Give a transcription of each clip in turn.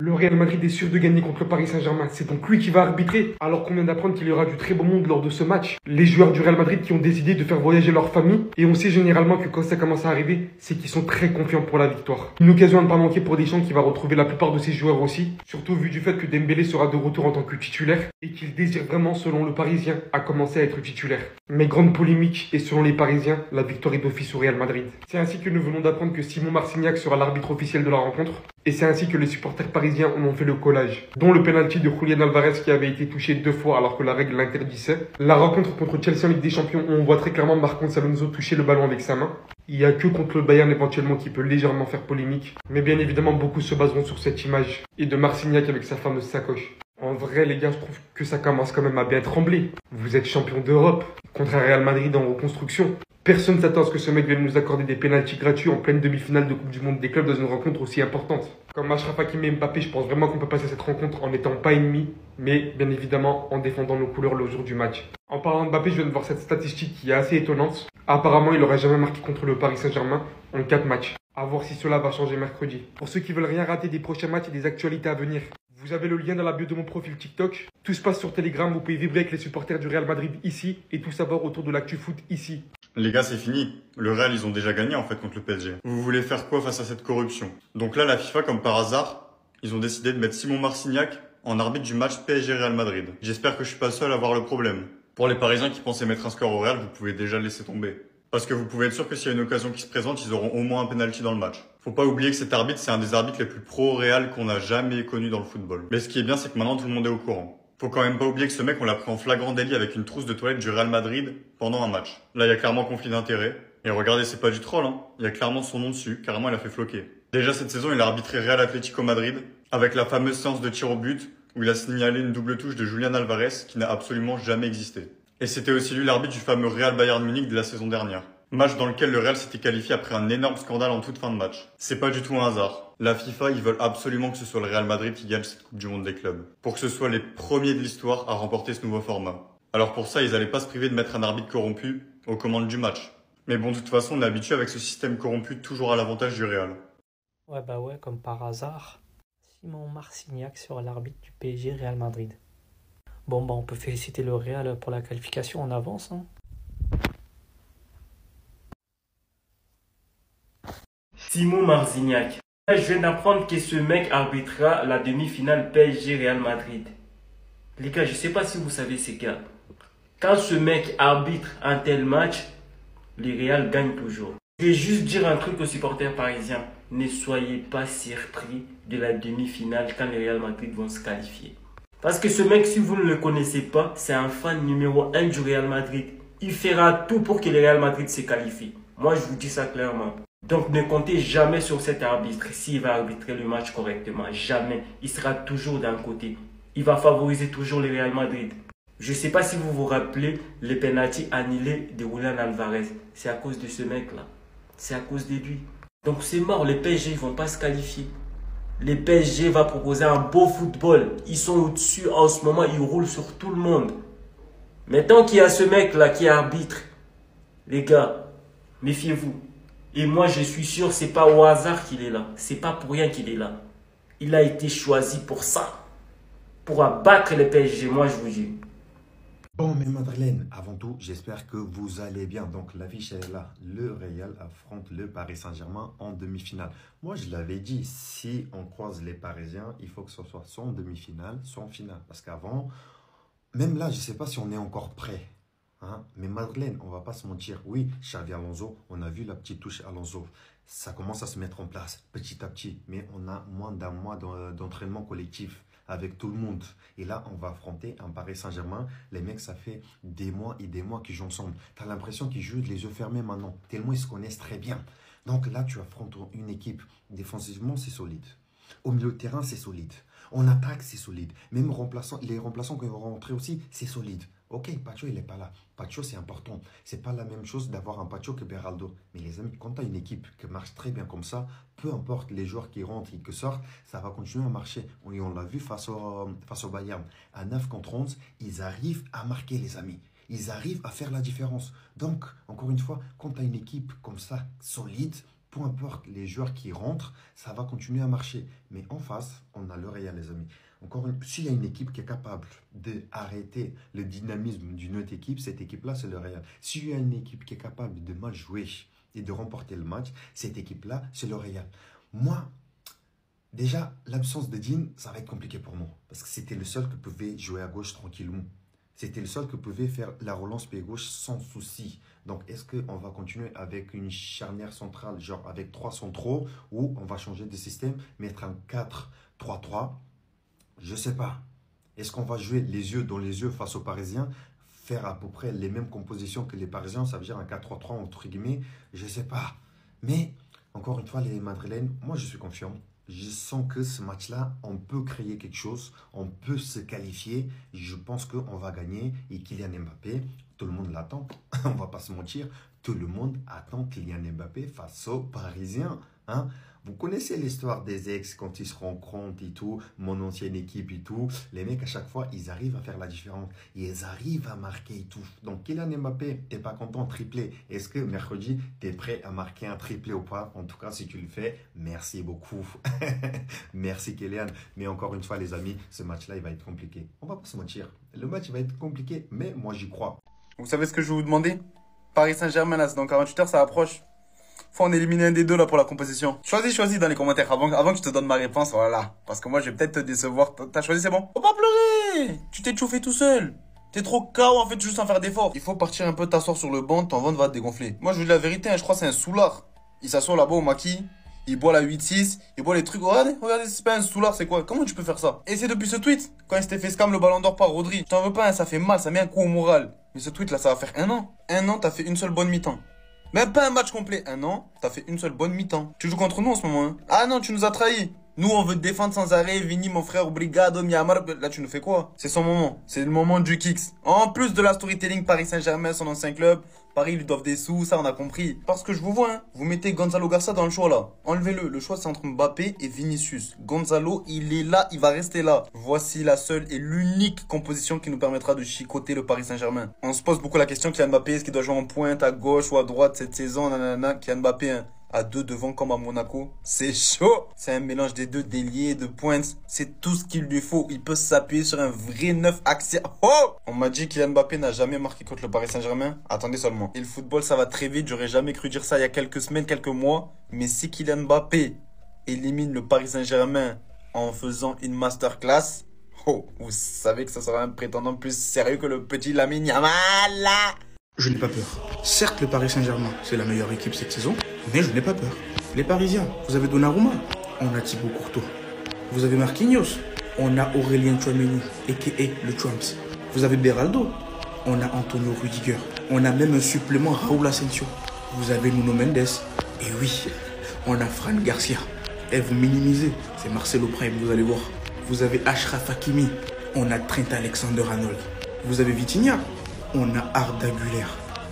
Le Real Madrid est sûr de gagner contre le Paris Saint-Germain. C'est donc lui qui va arbitrer. Alors qu'on vient d'apprendre qu'il y aura du très beau monde lors de ce match. Les joueurs du Real Madrid qui ont décidé de faire voyager leur famille. Et on sait généralement que quand ça commence à arriver, c'est qu'ils sont très confiants pour la victoire. Une occasion à ne pas manquer pour Deschamps qui va retrouver la plupart de ses joueurs aussi. Surtout vu du fait que Dembélé sera de retour en tant que titulaire. Et qu'il désire vraiment, selon le Parisien, à commencer à être titulaire. Mais grande polémique, et selon les Parisiens, la victoire est d'office au Real Madrid. C'est ainsi que nous venons d'apprendre que Simon Marcignac sera l'arbitre officiel de la rencontre. Et c'est ainsi que les supporters parisiens en ont fait le collage, dont le penalty de Julián Alvarez qui avait été touché 2 fois alors que la règle l'interdisait. La rencontre contre Chelsea en Ligue des Champions où on voit très clairement Marcos Alonso toucher le ballon avec sa main. Il n'y a que contre le Bayern éventuellement qui peut légèrement faire polémique. Mais bien évidemment, beaucoup se baseront sur cette image. Et de Marcignac avec sa fameuse sacoche. En vrai, les gars, je trouve que ça commence quand même à bien trembler. Vous êtes champion d'Europe contre un Real Madrid en reconstruction. Personne ne s'attend à ce que ce mec vienne nous accorder des pénaltys gratuits en pleine demi-finale de Coupe du Monde des clubs dans une rencontre aussi importante. Comme Achraf Hakimi et Mbappé, je pense vraiment qu'on peut passer cette rencontre en n'étant pas ennemis, mais bien évidemment en défendant nos couleurs le jour du match. En parlant de Mbappé, je viens de voir cette statistique qui est assez étonnante. Apparemment, il n'aurait jamais marqué contre le Paris Saint-Germain en 4 matchs. À voir si cela va changer mercredi. Pour ceux qui veulent rien rater des prochains matchs et des actualités à venir, vous avez le lien dans la bio de mon profil TikTok. Tout se passe sur Telegram, vous pouvez vibrer avec les supporters du Real Madrid ici et tout savoir autour de l'actu foot ici. Les gars, c'est fini. Le Real, ils ont déjà gagné en fait contre le PSG. Vous voulez faire quoi face à cette corruption? Donc là, la FIFA, comme par hasard, ils ont décidé de mettre Simon Marcignac en arbitre du match PSG-Real Madrid. J'espère que je suis pas le seul à voir le problème. Pour les Parisiens qui pensaient mettre un score au Real, vous pouvez déjà le laisser tomber. Parce que vous pouvez être sûr que s'il y a une occasion qui se présente, ils auront au moins un penalty dans le match. Faut pas oublier que cet arbitre, c'est un des arbitres les plus pro au Real qu'on a jamais connu dans le football. Mais ce qui est bien, c'est que maintenant tout le monde est au courant. Faut quand même pas oublier que ce mec, on l'a pris en flagrant délit avec une trousse de toilette du Real Madrid pendant un match. Là, il y a clairement conflit d'intérêts. Et regardez, c'est pas du troll, hein. Il y a clairement son nom dessus. Carrément, il a fait floquer. Déjà, cette saison, il a arbitré Real Atlético Madrid avec la fameuse séance de tir au but où il a signalé une double touche de Julián Alvarez qui n'a absolument jamais existé. Et c'était aussi lui l'arbitre du fameux Real Bayern Munich de la saison dernière. Match dans lequel le Real s'était qualifié après un énorme scandale en toute fin de match. C'est pas du tout un hasard. La FIFA, ils veulent absolument que ce soit le Real Madrid qui gagne cette Coupe du Monde des clubs. Pour que ce soit les premiers de l'histoire à remporter ce nouveau format. Alors pour ça, ils allaient pas se priver de mettre un arbitre corrompu aux commandes du match. Mais bon, de toute façon, on est habitué avec ce système corrompu toujours à l'avantage du Real. Ouais, bah ouais, comme par hasard, Simon Marcignac sera l'arbitre du PSG Real Madrid. Bon, bah on peut féliciter le Real pour la qualification en avance, hein. Simon Marcignac. Je viens d'apprendre que ce mec arbitrera la demi-finale PSG Real Madrid. Les gars, je sais pas si vous savez ces gars. Quand ce mec arbitre un tel match, les Real gagnent toujours. Je vais juste dire un truc aux supporters parisiens. Ne soyez pas surpris de la demi-finale quand les Real Madrid vont se qualifier. Parce que ce mec, si vous ne le connaissez pas, c'est un fan numéro 1 du Real Madrid. Il fera tout pour que le Real Madrid se qualifie. Moi, je vous dis ça clairement. Donc ne comptez jamais sur cet arbitre s'il va arbitrer le match correctement. Jamais. Il sera toujours d'un côté. Il va favoriser toujours le Real Madrid. Je ne sais pas si vous vous rappelez les pénaltys annulés de Julián Alvarez. C'est à cause de ce mec-là. C'est à cause de lui. Donc c'est mort. Les PSG ne vont pas se qualifier. Les PSG va proposer un beau football. Ils sont au-dessus en ce moment. Ils roulent sur tout le monde. Mais tant qu'il y a ce mec-là qui arbitre, les gars, méfiez-vous. Et moi, je suis sûr, c'est pas au hasard qu'il est là. C'est pas pour rien qu'il est là. Il a été choisi pour ça. Pour abattre les PSG, moi, je vous dis. Bon, mais Madeleine, avant tout, j'espère que vous allez bien. Donc, l'affiche est là. Le Real affronte le Paris Saint-Germain en demi-finale. Moi, je l'avais dit, si on croise les Parisiens, il faut que ce soit soit en demi-finale, soit en finale. Parce qu'avant, même là, je ne sais pas si on est encore prêt. Hein? Mais Madeleine, on ne va pas se mentir. Oui, Xavi Alonso, on a vu la petite touche Alonso. Ça commence à se mettre en place petit à petit. Mais on a moins d'un mois d'entraînement collectif avec tout le monde. Et là, on va affronter un Paris Saint-Germain. Les mecs, ça fait des mois et des mois qu'ils jouent ensemble. Tu as l'impression qu'ils jouent les yeux fermés maintenant. Tellement ils se connaissent très bien. Donc là, tu affrontes une équipe. Défensivement, c'est solide. Au milieu de terrain, c'est solide. En attaque, c'est solide. Même les remplaçants qui vont rentrer aussi, c'est solide. Ok, Pacho, il n'est pas là. Pacho, c'est important. C'est pas la même chose d'avoir un Pacho que Beraldo. Mais les amis, quand tu as une équipe qui marche très bien comme ça, peu importe les joueurs qui rentrent et qui sortent, ça va continuer à marcher. Et on l'a vu face au Bayern. À 9 contre 11, ils arrivent à marquer, les amis. Ils arrivent à faire la différence. Donc, encore une fois, quand tu as une équipe comme ça, solide, peu importe les joueurs qui rentrent, ça va continuer à marcher. Mais en face, on a le Real, les amis. S'il y a une équipe qui est capable d'arrêter le dynamisme d'une autre équipe, cette équipe-là, c'est le Real. S'il y a une équipe qui est capable de mal jouer et de remporter le match, cette équipe-là, c'est le Real. Moi, déjà, l'absence de Dean, ça va être compliqué pour moi. Parce que c'était le seul qui pouvait jouer à gauche tranquillement. C'était le seul qui pouvait faire la relance pied gauche sans souci. Donc, est-ce qu'on va continuer avec une charnière centrale, genre avec 3 centraux, ou on va changer de système, mettre un 4-3-3? Je ne sais pas. Est-ce qu'on va jouer les yeux dans les yeux face aux Parisiens, faire à peu près les mêmes compositions que les Parisiens, ça veut dire un 4-3-3 entre guillemets? Je ne sais pas. Mais, encore une fois, les Madrilènes, moi je suis confiant. Je sens que ce match-là, on peut créer quelque chose, on peut se qualifier. Je pense qu'on va gagner. Et Kylian Mbappé, tout le monde l'attend. On ne va pas se mentir. Tout le monde attend Kylian Mbappé face aux Parisiens. Hein? Vous connaissez l'histoire des ex quand ils se rencontrent et tout, mon ancienne équipe et tout. Les mecs, à chaque fois, ils arrivent à faire la différence. Ils arrivent à marquer et tout. Donc, Kylian Mbappé, t'es pas content, triplé. Est-ce que mercredi, tu es prêt à marquer un triplé ou pas? En tout cas, si tu le fais, merci beaucoup. Merci Kylian. Mais encore une fois, les amis, ce match-là, il va être compliqué. On va pas se mentir. Le match va être compliqué, mais moi, j'y crois. Vous savez ce que je vais vous demander? Paris Saint-Germain, là, c'est dans 48 heures, ça approche. Faut en éliminer un des deux là pour la composition. Choisis dans les commentaires avant que je te donne ma réponse, voilà. Parce que moi je vais peut-être te décevoir. T'as choisi, c'est bon? Faut pas pleurer. Tu t'es chauffé tout seul. T'es trop KO en fait juste sans faire d'effort. Il faut partir un peu t'asseoir sur le banc, ton ventre va te dégonfler. Moi je vous dis la vérité, hein, je crois que c'est un soulard. Il s'assoit là-bas au maquis, il boit la 8-6, il boit les trucs. Regardez, c'est pas un soulard, c'est quoi? Comment tu peux faire ça? Et c'est depuis ce tweet, quand il s'était fait scam le ballon d'or par Rodri. Je t'en veux pas, hein, ça fait mal, ça met un coup au moral. Mais ce tweet là, ça va faire 1 an. 1 an, t'as fait une seule bonne mi-temps. Même pas un match complet. 1 an, t'as fait une seule bonne mi-temps. Tu joues contre nous en ce moment, hein? Ah non, tu nous as trahis. Nous, on veut te défendre sans arrêt. Vini, mon frère, obrigado, mi amar. Là, tu nous fais quoi? C'est son moment. C'est le moment du kicks. En plus de la storytelling Paris Saint-Germain, son ancien club. Paris, ils lui doivent des sous, ça, on a compris. Parce que je vous vois, hein. Vous mettez Gonzalo Garcia dans le choix, là. Enlevez-le. Le choix, c'est entre Mbappé et Vinicius. Gonzalo, il est là, il va rester là. Voici la seule et l'unique composition qui nous permettra de chicoter le Paris Saint-Germain. On se pose beaucoup la question, Kylian Mbappé, est-ce qu'il doit jouer en pointe, à gauche ou à droite cette saison? Nanana. Kylian Mbappé, hein. À 2 devant comme à Monaco. C'est chaud. C'est un mélange des deux, d'ailier, de pointe. C'est tout ce qu'il lui faut. Il peut s'appuyer sur un vrai 9 axial. Oh! On m'a dit que Kylian Mbappé n'a jamais marqué contre le Paris Saint-Germain. Attendez seulement. Et le football, ça va très vite. J'aurais jamais cru dire ça il y a quelques semaines, quelques mois. Mais si Kylian Mbappé élimine le Paris Saint-Germain en faisant une masterclass, oh, vous savez que ça sera un prétendant plus sérieux que le petit Lamine Yamal. Je n'ai pas peur. Certes, le Paris Saint-Germain, c'est la meilleure équipe cette saison, mais je n'ai pas peur. Les Parisiens, vous avez Donnarumma, on a Thibaut Courtois. Vous avez Marquinhos, on a Aurélien Tchouaméni, a.k.a. le Trumps. Vous avez Beraldo, on a Antonio Rudiger. On a même un supplément Raúl Asensio. Vous avez Nuno Mendes, et oui, on a Fran Garcia. Et vous minimisez, c'est Marcelo Prime, vous allez voir. Vous avez Achraf Hakimi, on a Trent Alexander-Arnold. Vous avez Vitinha, on a Arda Güler.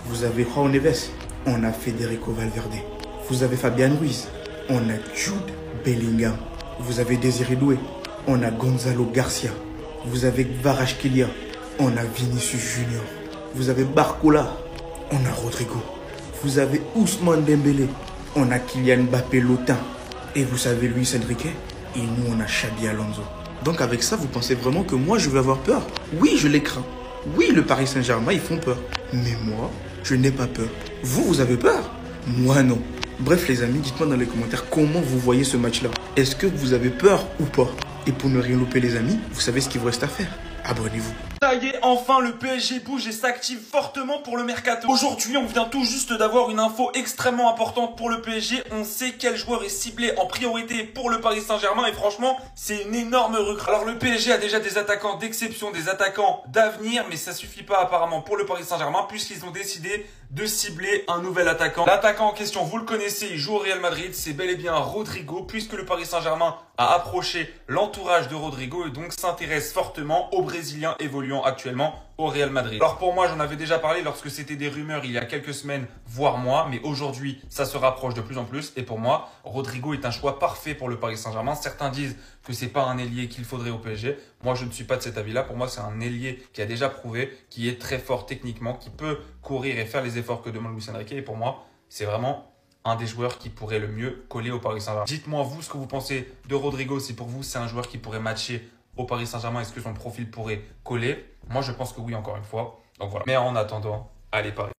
Vous avez João Neves, on a Federico Valverde. Vous avez Fabian Ruiz, on a Jude Bellingham. Vous avez Désiré Doué, on a Gonzalo Garcia. Vous avez Kvaratskhelia, on a Vinicius Junior. Vous avez Barcola, on a Rodrigo. Vous avez Ousmane Dembélé, on a Kylian Mbappé Lotin. Et vous savez Luis Enrique, et nous on a Xabi Alonso. Donc avec ça, vous pensez vraiment que moi je vais avoir peur? Oui, je les crains. Oui, le Paris Saint-Germain, ils font peur. Mais moi, je n'ai pas peur. Vous avez peur? Moi, non. Bref, les amis, dites-moi dans les commentaires comment vous voyez ce match-là. Est-ce que vous avez peur ou pas? Et pour ne rien louper, les amis, vous savez ce qu'il vous reste à faire. Abonnez-vous. Ça y est, enfin le PSG bouge et s'active fortement pour le mercato. Aujourd'hui, on vient tout juste d'avoir une info extrêmement importante pour le PSG. On sait quel joueur est ciblé en priorité pour le Paris Saint-Germain et franchement, c'est une énorme recrue. Alors le PSG a déjà des attaquants d'exception, des attaquants d'avenir, mais ça suffit pas apparemment pour le Paris Saint-Germain puisqu'ils ont décidé de cibler un nouvel attaquant. L'attaquant en question, vous le connaissez, il joue au Real Madrid, c'est bel et bien Rodrigo puisque le Paris Saint-Germain a approché l'entourage de Rodrigo et donc s'intéresse fortement au Brésilien évoluant actuellement au Real Madrid. Alors pour moi, j'en avais déjà parlé lorsque c'était des rumeurs il y a quelques semaines, voire mois, mais aujourd'hui, ça se rapproche de plus en plus. Et pour moi, Rodrigo est un choix parfait pour le Paris Saint-Germain. Certains disent que c'est pas un ailier qu'il faudrait au PSG. Moi, je ne suis pas de cet avis-là. Pour moi, c'est un ailier qui a déjà prouvé, qui est très fort techniquement, qui peut courir et faire les efforts que demande Luis Enrique. Et pour moi, c'est vraiment un des joueurs qui pourrait le mieux coller au Paris Saint-Germain. Dites-moi vous ce que vous pensez de Rodrigo, si pour vous c'est un joueur qui pourrait matcher au Paris Saint-Germain, est-ce que son profil pourrait coller? Moi je pense que oui, encore une fois. Donc voilà. Mais en attendant, allez Paris.